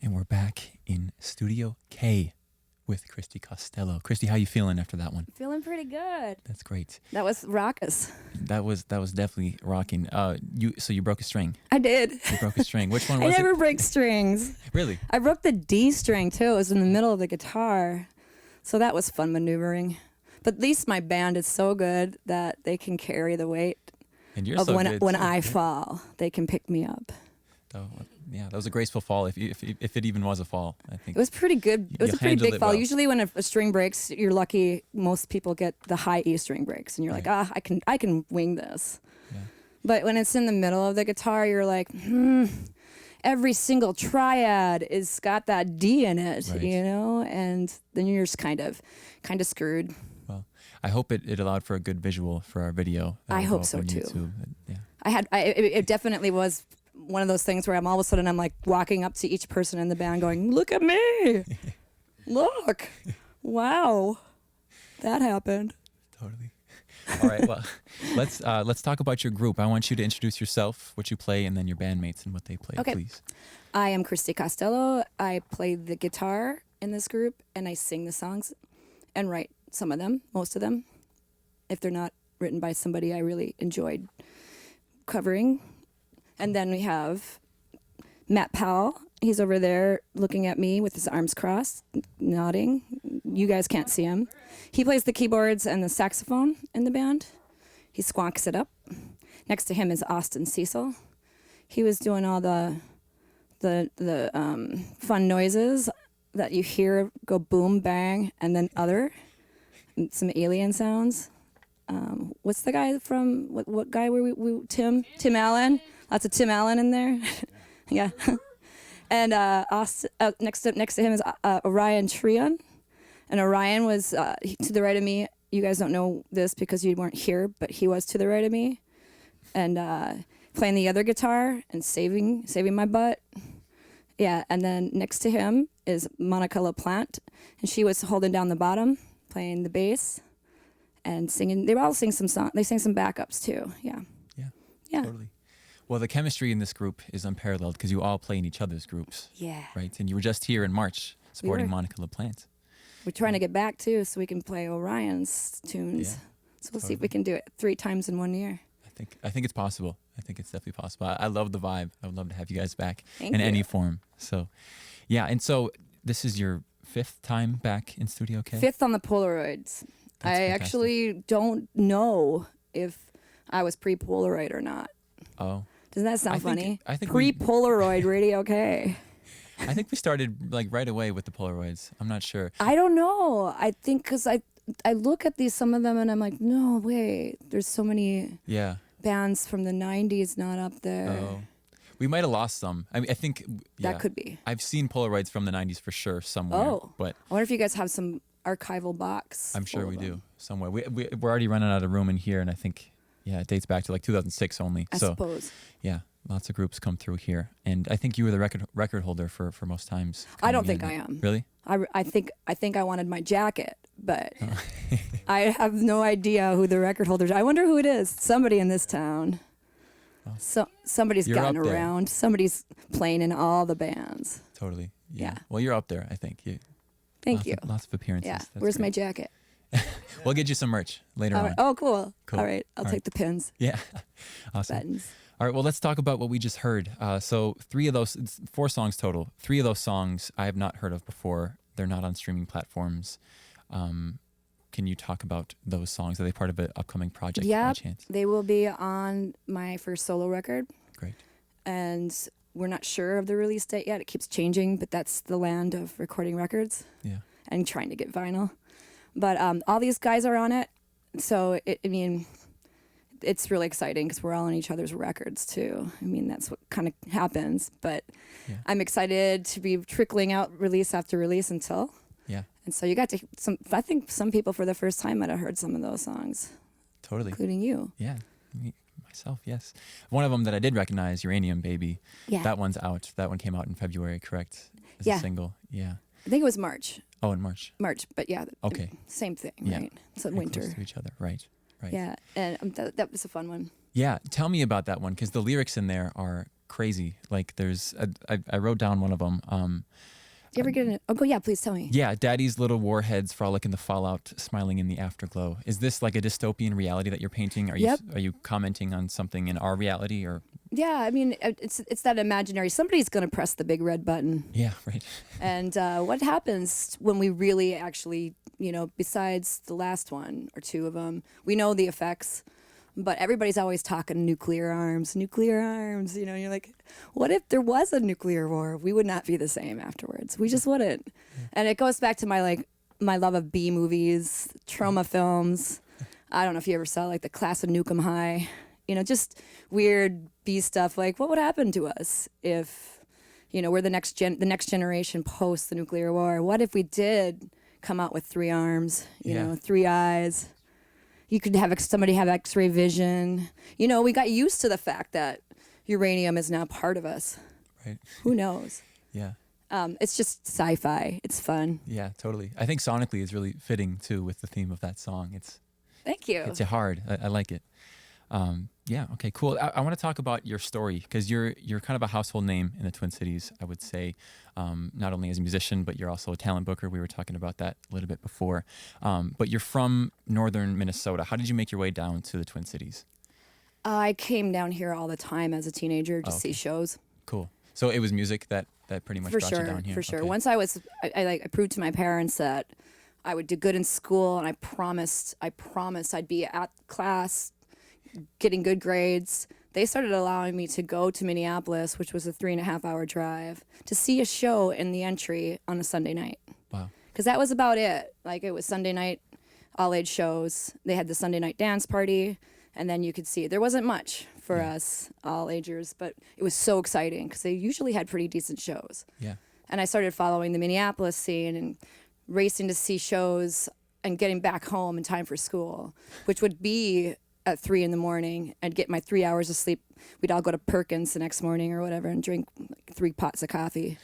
And we're back in Studio K with Christy Costello. Christy, how you feeling after that one? Feeling pretty good. That's great. That was raucous. That was definitely rocking. So you broke a string. I did. You broke a string. Which one was I it? never break strings. Really? I broke the D string too. It was in the middle of the guitar. So that was fun maneuvering. But at least my band is so good that they can carry the weight And you're of so when good when too. I fall. They can pick me up. Oh, yeah, that was a graceful fall. If it even was a fall, I think It was pretty good. It was You a pretty handled big it fall. well. Usually when a string breaks, you're lucky. Most people get the high E string breaks, and you're like, Right. I can wing this. Yeah. But when it's in the middle of the guitar, you're like, every single triad is got that D in it, Right. you know, and then you're just kind of screwed. Well, I hope it allowed for a good visual for our video. that I will go hope up so, on too. YouTube. Yeah. It definitely was one of those things where I'm all of a sudden I'm like walking up to each person in the band going, look at me, look, wow, that happened. Totally. All right. Well, let's talk about your group. I want you to introduce yourself, what you play, and then your bandmates and what they play, Okay. please. I am Christy Costello. I play the guitar in this group, and I sing the songs and write some of them, most of them, if they're not written by somebody I really enjoyed covering. And then we have Matt Powell. He's over there looking at me with his arms crossed, nodding. You guys can't see him. He plays the keyboards and the saxophone in the band. He squonks it up. Next to him is Austin Cecil. He was doing all the fun noises that you hear go boom, bang, and then and some alien sounds. What's the guy from, what guy were we Tim Allen? Lots of Tim Allen in there. Yeah. And Austin, next to him is Orion Trion. And Orion was to the right of me. You guys don't know this because you weren't here, but he was to the right of me. And playing the other guitar and saving my butt. Yeah, and then next to him is Monica LaPlante. And she was holding down the bottom, playing the bass and singing. They all sing some songs. They sing some backups too. Yeah. Yeah. Totally. Well, the chemistry in this group is unparalleled because you all play in each other's groups. Yeah. Right? And you were just here in March supporting were. Monica LaPlante. We're trying to get back too so we can play Orion's tunes. Yeah, So we'll see if we can do it 3 times in 1 year. I think it's possible. I think it's definitely possible. I love the vibe. I would love to have you guys back Thank in you. any form. So, yeah. And so this is your 5th time back in Studio K? 5th on the Polaroids. I fantastic. actually don't know if I was pre-Polaroid or not. Oh. Doesn't that sound I think- funny? I think we- Pre-Polaroid Radio K. I think we started like right away with the Polaroids. I'm not sure. I don't know. I think because I look at some of them and I'm like, no, wait. There's so many Yeah. bands from the 90s not up there. Oh. We might have lost some. I mean, I think yeah. That could be. I've seen Polaroids from the 90s for sure somewhere. Oh. But I wonder if you guys have some archival box. I'm sure full we of do them. somewhere. We're already running out of room in here, and I think, yeah, it dates back to like 2006 only. I so, suppose. yeah, lots of groups come through here. And I think you were the record holder for most times. I don't coming think in. I am. Really? I think I wanted my jacket, but Oh. I have no idea who the record holders are. I wonder who it is. Somebody in this town. Well, So somebody's you're gotten up there. around. Somebody's playing in all the bands. Totally. Yeah. Well, you're up there, I think. Thank you. Lots of appearances. Yeah. That's Where's my great. jacket? We'll get you some merch later All on. right. Oh, cool. Cool. All right. I'll All take right. the pins, Yeah. Awesome. buttons. All right, well, let's talk about what we just heard. So 4 songs total. 3 of those songs I have not heard of before. They're not on streaming platforms. Can you talk about those songs? Are they part of an upcoming project by Yeah, chance? they will be on my first solo record, Great. and we're not sure of the release date yet. It keeps changing, but that's the land of recording records Yeah. and trying to get vinyl. But all these guys are on it, so it's really exciting because we're all on each other's records too. I mean, that's what kind of happens. But Yeah. I'm excited to be trickling out release after release until. Yeah, And so you got to I think some people for the first time might have heard some of those songs, totally. including you. Yeah, myself, yes. One of them that I did recognize, Uranium Baby. Yeah. That one's out. That one came out in February, correct? As Yeah. a single. Yeah. I think it was March, Oh, in March. but yeah. Okay. Same thing, Yeah. right? It's Very winter. close to each other. Right. Right. Yeah, and that was a fun one. Yeah. Tell me about that one because the lyrics in there are crazy. Like I wrote down one of them. You ever get oh, yeah, please tell me. Yeah, Daddy's little warheads frolic in the fallout, smiling in the afterglow. Is this like a dystopian reality that you're painting? Are you commenting on something in our reality or? Yeah, I mean, it's that imaginary. Somebody's going to press the big red button. Yeah, right. And what happens when we really actually, besides the last one or two of them, we know the effects. But everybody's always talking nuclear arms. And you're like, what if there was a nuclear war? We would not be the same afterwards. We just wouldn't. And it goes back to my love of B movies, trauma films. I don't know if you ever saw like the Class of Nukem High, just weird B stuff. Like what would happen to us if, we're the next generation post the nuclear war? What if we did come out with 3 arms, 3 eyes? You could have somebody have X-ray vision. We got used to the fact that uranium is now part of us. Right. Who knows? Yeah. It's just sci-fi. It's fun. Yeah, totally. I think sonically it's really fitting too with the theme of that song. Thank you. It's hard. I like it. Yeah. Okay. Cool. I want to talk about your story because you're kind of a household name in the Twin Cities. I would say, not only as a musician, but you're also a talent booker. We were talking about that a little bit before. But you're from northern Minnesota. How did you make your way down to the Twin Cities? I came down here all the time as a teenager to see shows. Cool. So it was music that pretty much brought you down here. For sure. Okay. Once I proved to my parents that I would do good in school, and I promised I'd be at class, getting good grades. They started allowing me to go to Minneapolis, which was a 3.5-hour drive, to see a show in the entry on a Sunday night. Wow. Because that was about it. Like, it was Sunday night, all-age shows. They had the Sunday night dance party, and then you could see. There wasn't much for us, all-agers, but it was so exciting because they usually had pretty decent shows. Yeah. And I started following the Minneapolis scene and racing to see shows and getting back home in time for school, which would be at 3 a.m. I'd get my 3 hours of sleep. We'd all go to Perkins the next morning or whatever and drink like 3 pots of coffee.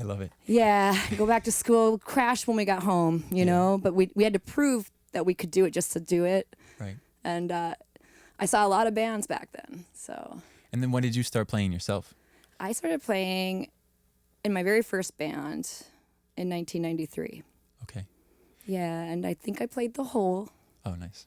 I love it. Yeah, go back to school, crash when we got home, you know, but we had to prove that we could do it just to do it. Right. And I saw a lot of bands back then. So. And then when did you start playing yourself? I started playing in my very first band in 1993. Okay. Yeah, and I think I played the whole. Oh, nice.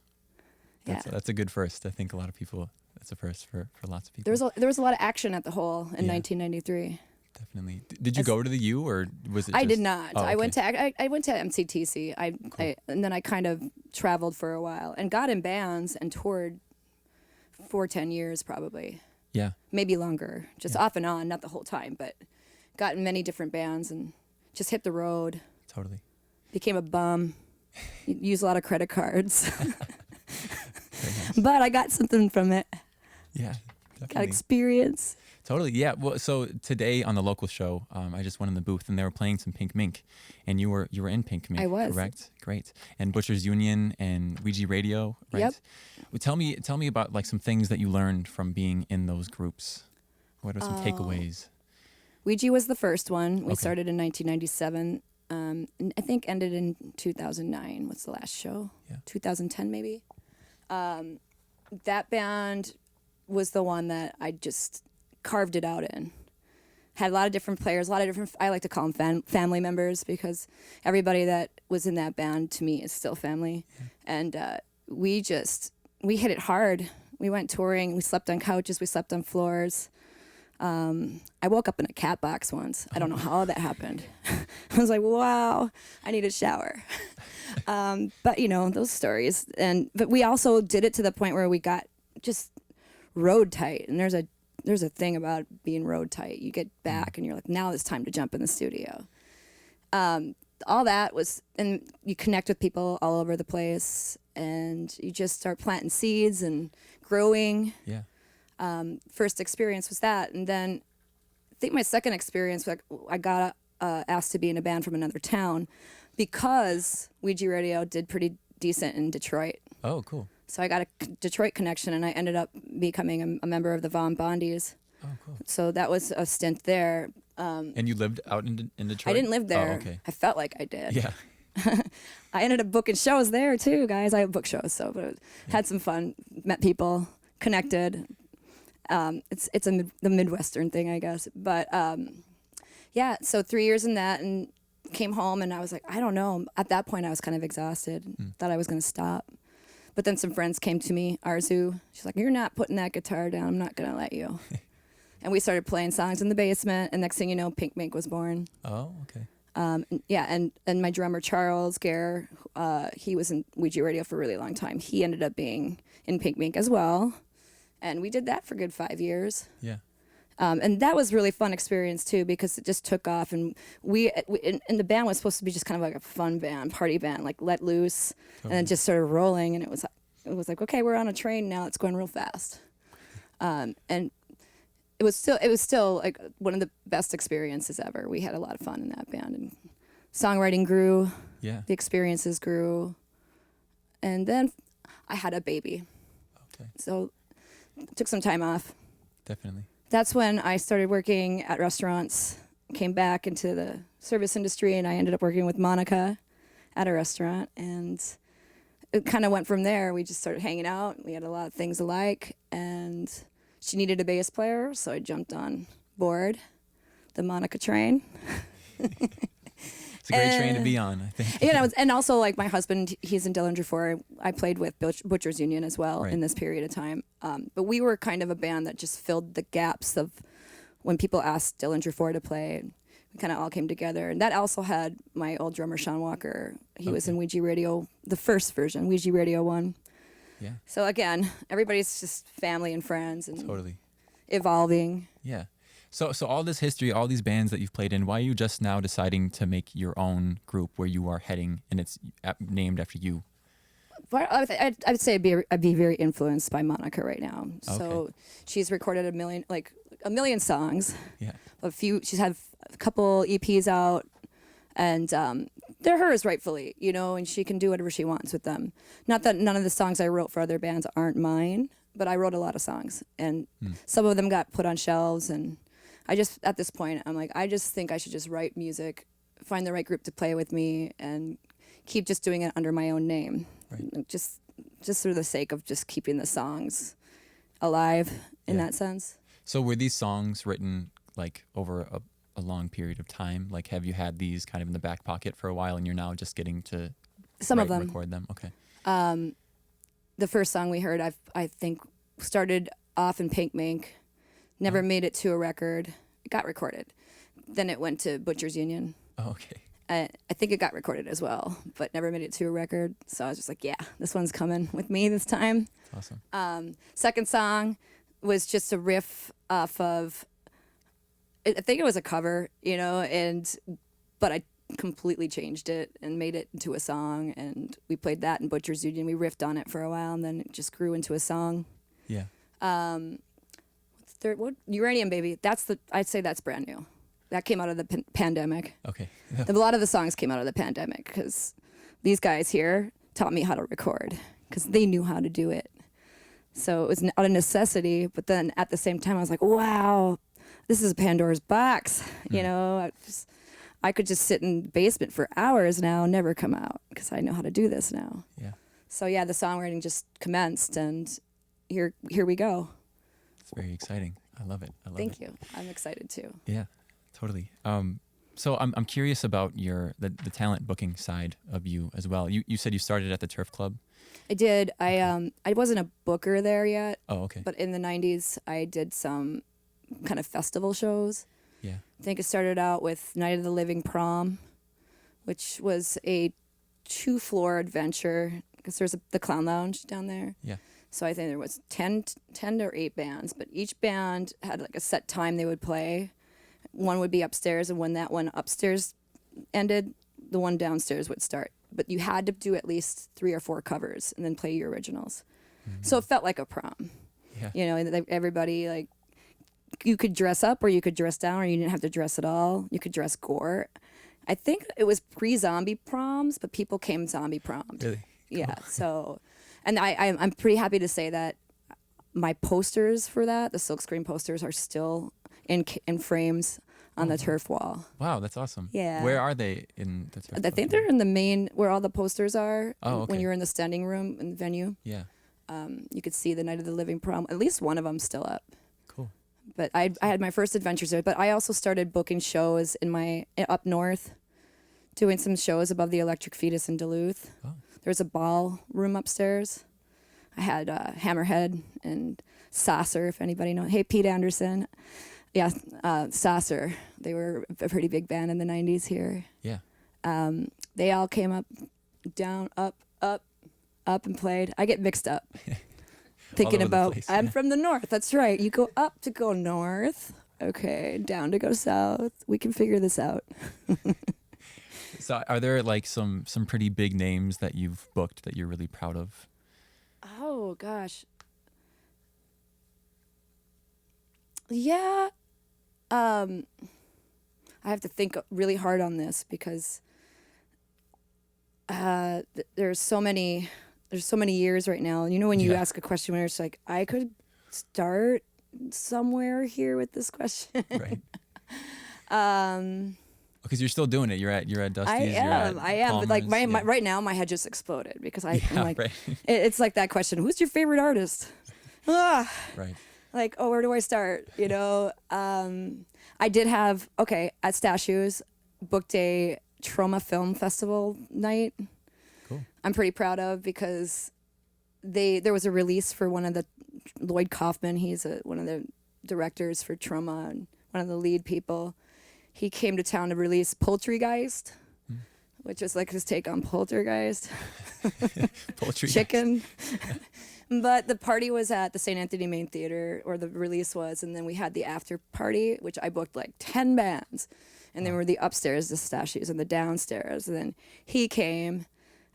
Yeah. That's a good first. I think a lot of people, that's a first for lots of people. There was a lot of action at the Hole in 1993. Definitely. Did you go to the U or was it? I did not. Oh, okay. I went to MCTC. And then I kind of traveled for a while and got in bands and toured for 10 years probably. Yeah. Maybe longer, just off and on, not the whole time, but got in many different bands and just hit the road. Totally. Became a bum. Used a lot of credit cards. But I got something from it. Yeah, definitely. Got experience. Totally, yeah. Well, so today on the local show, I just went in the booth and they were playing some Pink Mink, and you were in Pink Mink. I was. Correct. Great. And Butcher's Union and Ouija Radio, right? Yep. Well, tell me about like some things that you learned from being in those groups. What are some takeaways? Ouija was the first one. We Okay. started in 1997. And I think ended in 2009. What's the last show? Yeah. 2010 maybe. That band was the one that I just carved it out in. Had a lot of different players, I like to call them family members because everybody that was in that band to me is still family. Yeah. And we hit it hard. We went touring, we slept on couches, we slept on floors. I woke up in a cat box once. I don't know how that happened. I was like, wow, I need a shower. But those stories. But we also did it to the point where we got just road tight. And there's a thing about being road tight. You get back and you're like, now it's time to jump in the studio. All that was, and you connect with people all over the place and you just start planting seeds and growing. Yeah. First experience was that, and then I think my second experience, I got asked to be in a band from another town because Ouija Radio did pretty decent in Detroit. Oh, cool. So I got a Detroit connection, and I ended up becoming a member of the Von Bondies. Oh, cool. So that was a stint there. And you lived out in Detroit? I didn't live there. Oh, okay. I felt like I did. Yeah. I ended up booking shows there too, guys. I booked shows, but had some fun, met people, connected. It's the Midwestern thing, I guess. But yeah, so 3 years in that, and came home, and I was like, I don't know. At that point, I was kind of exhausted. Thought I was going to stop. But then some friends came to me, Arzu. She's like, you're not putting that guitar down. I'm not going to let you. And we started playing songs in the basement, and next thing you know, Pink Mink was born. Oh, okay. And my drummer, Charles Gare, he was in Ouija Radio for a really long time. He ended up being in Pink Mink as well. And we did that for a good 5 years. Yeah. And that was really fun experience too, because it just took off, and and the band was supposed to be just kind of like a fun band, party band, like let loose, and then just started rolling, and it was like, okay, we're on a train now, it's going real fast, and it was still like one of the best experiences ever. We had a lot of fun in that band, and songwriting grew, Yeah. the experiences grew, and then I had a baby, Okay. so took some time off. Definitely. That's when I started working at restaurants, came back into the service industry, and I ended up working with Monica at a restaurant. And it kind of went from there. We just started hanging out. We had a lot of things alike. And she needed a bass player, so I jumped on board the Monica train. It's a great train to be on, I think. And also, like, my husband, he's in Dillinger 4. I played with Butchers Union as well Right. in this period of time. But we were kind of a band that just filled the gaps of when people asked Dillinger 4 to play. We kind of all came together. And that also had my old drummer, Sean Walker. He was in Ouija Radio, the first version, Ouija Radio 1. Yeah. So, again, everybody's just family and friends and Totally. evolving. Yeah. So all this history, all these bands that you've played in, why are you just now deciding to make your own group where you are heading and it's named after you? But I'd say I'd be very influenced by Monica right now. So Okay. she's recorded a million songs. Yeah. She's had a couple EPs out, and they're hers rightfully, and she can do whatever she wants with them. Not that none of the songs I wrote for other bands aren't mine, but I wrote a lot of songs, and some of them got put on shelves, and at this point, I'm like, I just think I should just write music, find the right group to play with me, and keep just doing it under my own name. Right. Just for the sake of just keeping the songs alive in that sense. So were these songs written like over a long period of time? Like, have you had these kind of in the back pocket for a while and you're now just getting to Some of them. record them? Okay. The first song we heard, I think, started off in Pink Mink, never made it to a record. It got recorded. Then it went to Butchers Union. Oh, okay. I think it got recorded as well, but never made it to a record. So I was just like, yeah, this one's coming with me this time. That's awesome. Second song was just a riff off of, I think it was a cover, but I completely changed it and made it into a song, and we played that in Butchers Union. We riffed on it for a while, and then it just grew into a song. Yeah. What Uranium Baby? I'd say that's brand new. That came out of the pandemic. Okay. A lot of the songs came out of the pandemic because these guys here taught me how to record because they knew how to do it. So it was out of necessity, but then at the same time, I was like, wow, this is Pandora's box. I could just sit in the basement for hours now, never come out because I know how to do this now. Yeah. So yeah, the songwriting just commenced, and here we go. It's very exciting. I love it. Thank you. I'm excited too. Yeah, totally. So I'm curious about the talent booking side of you as well. You said you started at the Turf Club. I did. I wasn't a booker there yet. Oh, okay. But in the 90s, I did some kind of festival shows. Yeah. I think it started out with Night of the Living Prom, which was a 2-floor adventure because there's the Clown Lounge down there. Yeah. So I think there was 10 or 8 bands, but each band had like a set time they would play. One would be upstairs, and when that one upstairs ended, the one downstairs would start. But you had to do at least 3 or 4 covers and then play your originals. Mm-hmm. So it felt like a prom. Yeah. Everybody, like, you could dress up or you could dress down, or you didn't have to dress at all. You could dress gore. I think it was pre-zombie proms, but people came zombie promed. Really? Yeah. So, and I'm pretty happy to say that my posters for that, the silkscreen posters, are still in frames on the turf wall. Wow, that's awesome. Yeah. Where are they in the turf? I think they're in the main where all the posters are. Oh, okay. When you're in the standing room in the venue. Yeah. You could see the Night of the Living Prom. At least one of them's still up. Cool. But I had my first adventures there. But I also started booking shows up north, doing some shows above the Electric Fetus in Duluth. Oh. There's a ballroom upstairs. I had Hammerhead and Saucer, if anybody knows. Hey, Pete Anderson. Yeah, Saucer. They were a pretty big band in the 90s here. Yeah. They all came up, down, up, and played. I get mixed up. Thinking about, place, I'm yeah. from the north. That's right. You go up to go north. Okay, down to go south. We can figure this out. So are there like some pretty big names that you've booked that you're really proud of? Oh, gosh. Yeah. I have to think really hard on this because there's so many years right now. You know, when you ask a question where it's like, I could start somewhere here with this question. Right. Because you're still doing it. You're at Dusty's. I am. But like my right now, my head just exploded because I'm like, it's like that question: who's your favorite artist? Right. Like, oh, where do I start? You know, I did have at Statues booked a Trauma Film Festival night. Cool. I'm pretty proud of because there was a release for one of the Lloyd Kaufman. He's one of the directors for Trauma and one of the lead people. He came to town to release Poultrygeist, which is like his take on Poltergeist. Poultrygeist. Chicken. But the party was at the St. Anthony Main Theater, or the release was, and then we had the after party, which I booked like 10 bands. And then were the upstairs, the Statues, and the downstairs. And then he came,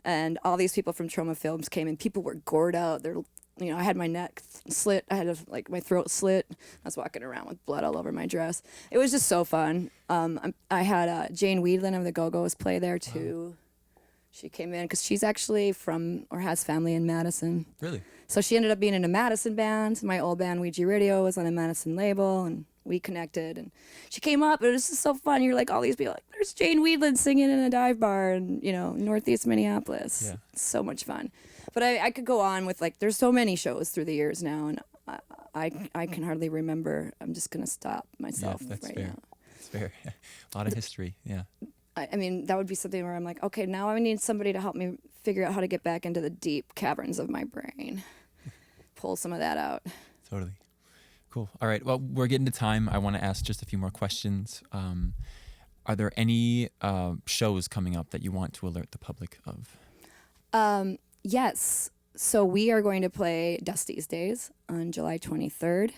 and all these people from Trauma Films came, and people were gored out. I had my neck slit. I had my throat slit. I was walking around with blood all over my dress. It was just so fun. I had Jane Weedland of the Go-Go's play there too. Wow. She came in because she's actually from or has family in Madison. Really? So she ended up being in a Madison band. My old band, Ouija Radio, was on a Madison label, and we connected. And she came up, and it was just so fun. You're like, all these people, like, there's Jane Weedland singing in a dive bar in, Northeast Minneapolis. Yeah. It's so much fun. But I could go on with, there's so many shows through the years now, and I can hardly remember. I'm just going to stop myself that's right fair. now. That's fair. A lot of history, yeah. I mean, that would be something where I'm like, okay, now I need somebody to help me figure out how to get back into the deep caverns of my brain. Pull some of that out. Totally. Cool. All right. Well, we're getting to time. I want to ask just a few more questions. Are there any shows coming up that you want to alert the public of? Yes. So we are going to play Dusty's Days on July 23rd.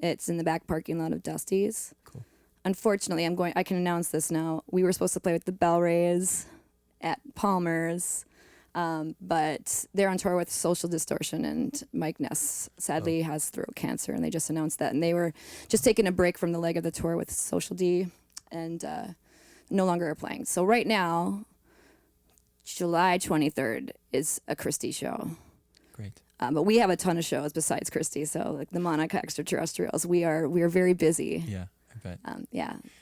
It's in the back parking lot of Dusty's. Cool. Unfortunately, I can announce this now. We were supposed to play with the Bell Rays at Palmer's, but they're on tour with Social Distortion, and Mike Ness sadly has throat cancer, and they just announced that. And they were just taking a break from the leg of the tour with Social D, and no longer are playing. So right now, July 23rd is a Christy show. Great. But we have a ton of shows besides Christy. So like the Monica Extraterrestrials, we are very busy. Yeah, I bet.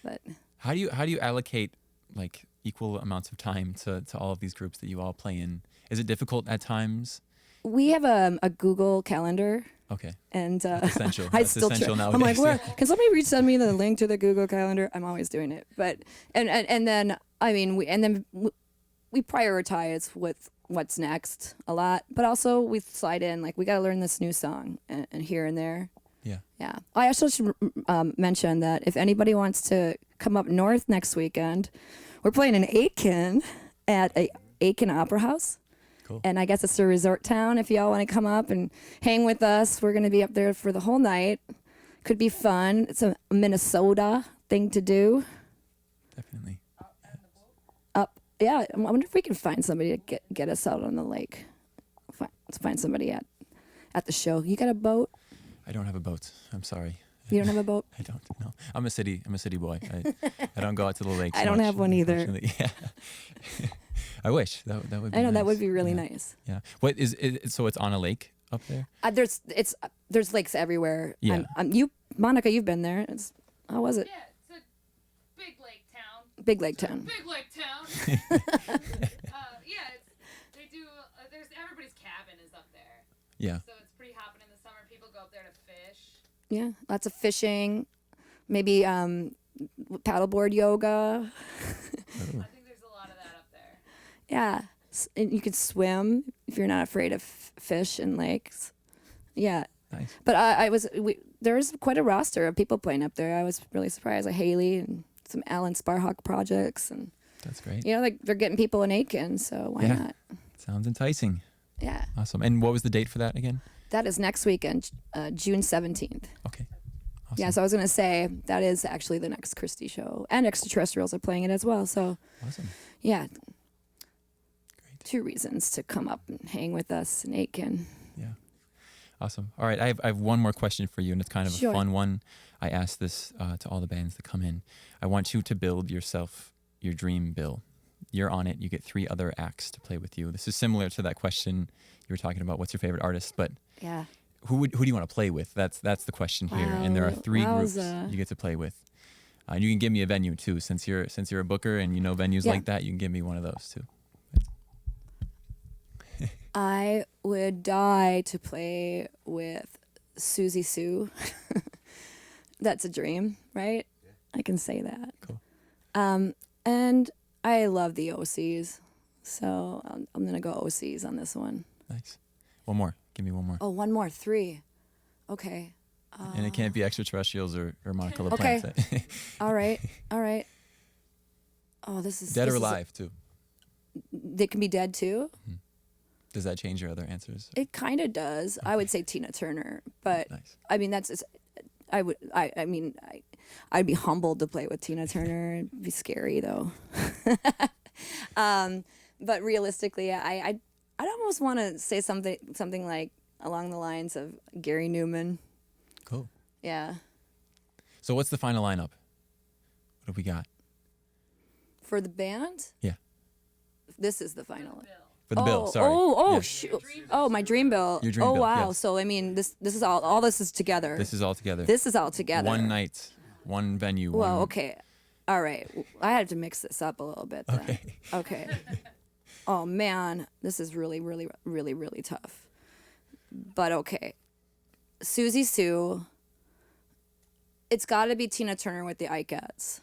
But how do you allocate like equal amounts of time to all of these groups that you all play in? Is it difficult at times? We have a Google Calendar. Okay. And that's essential. I That's still essential nowadays. I'm like, where? Can somebody resend me the link to the Google Calendar? I'm always doing it. But and then I mean we prioritize with what's next a lot, but also we slide in like we got to learn this new song and here and there. Yeah. I also should mention that if anybody wants to come up north next weekend, we're playing in Aiken at Aiken Opera House. Cool. And I guess it's a resort town. If y'all want to come up and hang with us, we're going to be up there for the whole night. Could be fun. It's a Minnesota thing to do. Definitely. Up, yeah. I wonder if we can find somebody to get us out on the lake. Let's find somebody at the show. You got a boat? I don't have a boat. I'm sorry. You don't have a boat? I don't. No. I'm a city boy. I don't go out to the lakes. I don't have one either. Yeah. I wish that would be I know nice. That would be really nice. Yeah. What is it? So it's on a lake up there? There's lakes everywhere. Yeah. Monica, you've been there. How was it? Yeah, it's a big lake town. Big lake town. Big lake town. Yeah, they do. Everybody's cabin is up there. Yeah. So it's pretty hopping in the summer. People go up there to fish. Yeah, lots of fishing, maybe paddleboard yoga. I think there's a lot of that up there. Yeah, and you can swim if you're not afraid of fish and lakes. Yeah, Nice. but there's quite a roster of people playing up there. I was really surprised. Like Haley and some Alan Sparhawk projects, and That's great. like they're getting people in Aiken, so why Yeah. not? Sounds enticing. Yeah, Awesome. And what was the date for that again? that is next weekend, June 17th. Okay. Awesome. Yeah, so I was gonna say that is actually the next Christy show, and Extraterrestrials are playing it as well. So Awesome. yeah, Great. 2 reasons to come up and hang with us in Aiken. Yeah. Awesome. All right. I have one more question for you, and it's kind of Sure. a fun one. I ask this to all the bands that come in. I want you to build yourself your dream bill. You're on it. You get 3 other acts to play with you. This is similar to that question you were talking about. What's your favorite artist? But Yeah. who do you want to play with? That's the question here. And there are 3 groups Wowza. you get to play with. And you can give me a venue too, since you're a booker and you know venues Yeah. like that. You can give me one of those too. I would die to play with Susie Sue. That's a dream, right? I can say that. Cool. And I love the OCs, so I'm gonna go OCs on this one. Nice. One more. Give me one more. Oh, one more, 3. Okay. And it can't be extraterrestrials or Monica Okay. LaPlante. All right. Oh, this is Dead or this is- alive too. They can be dead too. Does that change your other answers? It kind of does. I would say Tina Turner, but Nice. I mean I'd be humbled to play with Tina Turner. It'd be scary though. But realistically, I'd almost want to say something like along the lines of Gary Newman. Cool. Yeah, So what's the final lineup? What have we got? for the band. Yeah. This is the final. Bill. For the bill. Sorry. Oh, Yeah. shoot. Oh, my dream bill. Your dream oh, bill, wow. yes. So I mean, this is all this is together. This is all together. This is all together. One night, one venue. Well, one... okay. All right. I had to mix this up a little bit then. Okay. Okay. Oh man, this is really, really, really, really tough. But okay. Susie Sue. It's got to be Tina Turner with the Ikettes.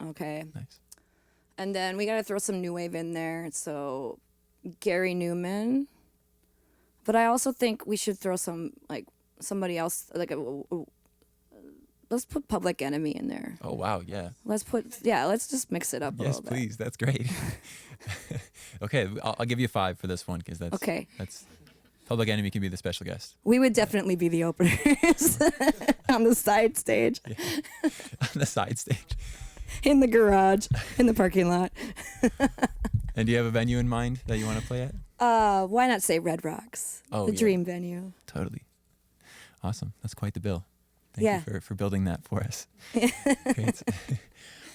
Okay. Nice. And then we got to throw some new wave in there. So Gary Newman. But I also think we should throw somebody else, let's put Public Enemy in there. Oh wow, yeah. Let's just mix it up a Yes, little bit. please. That's great. Okay, I'll give you 5 for this one because that's Okay. That's Public Enemy can be the special guest We would definitely be the openers on the side stage, on the side stage. in the garage, in the parking lot. And do you have a venue in mind that you want to play at? Why not say Red Rocks? Oh, the yeah. dream venue. Totally. Awesome. That's quite the bill. Thank Yeah. you for building that for us. Great.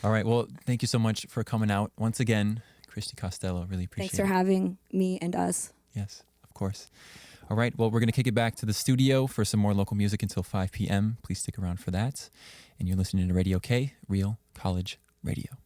All right. Well, thank you so much for coming out once again, Christy Costello. Really appreciate Thanks for it. having me and us. Yes, of course. All right. Well, we're going to kick it back to the studio for some more local music until 5 p.m. Please stick around for that. And you're listening to Radio K, Real College Radio.